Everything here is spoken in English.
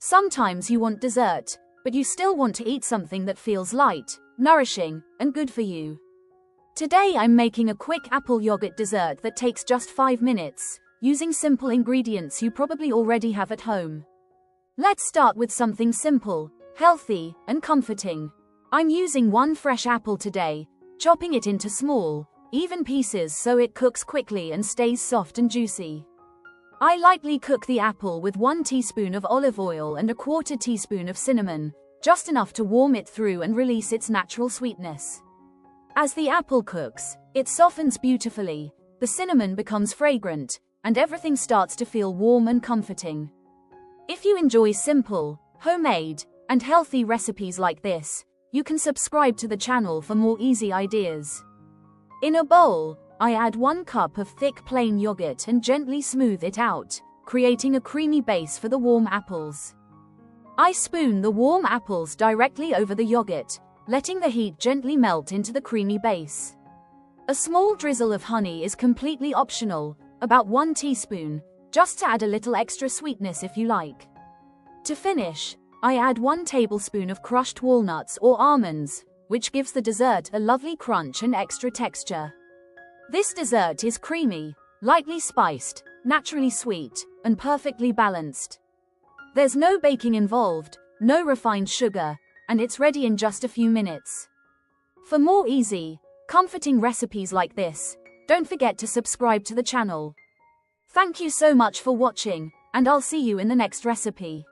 Sometimes you want dessert, but you still want to eat something that feels light, nourishing, and good for you. Today I'm making a quick apple yogurt dessert that takes just 5 minutes, using simple ingredients you probably already have at home. Let's start with something simple, healthy, and comforting. I'm using 1 fresh apple today, chopping it into small, even pieces so it cooks quickly and stays soft and juicy. I lightly cook the apple with 1 teaspoon of olive oil and 1/4 teaspoon of cinnamon, just enough to warm it through and release its natural sweetness. As the apple cooks, it softens beautifully, the cinnamon becomes fragrant, and everything starts to feel warm and comforting. If you enjoy simple, homemade, and healthy recipes like this, you can subscribe to the channel for more easy ideas. In a bowl, I add 1 cup of thick plain yogurt and gently smooth it out, creating a creamy base for the warm apples. I spoon the warm apples directly over the yogurt, letting the heat gently melt into the creamy base. A small drizzle of honey is completely optional, about 1 teaspoon, just to add a little extra sweetness if you like. To finish, I add 1 tablespoon of crushed walnuts or almonds, which gives the dessert a lovely crunch and extra texture. This dessert is creamy, lightly spiced, naturally sweet, and perfectly balanced. There's no baking involved, no refined sugar, and it's ready in just a few minutes. For more easy, comforting recipes like this, don't forget to subscribe to the channel. Thank you so much for watching, and I'll see you in the next recipe.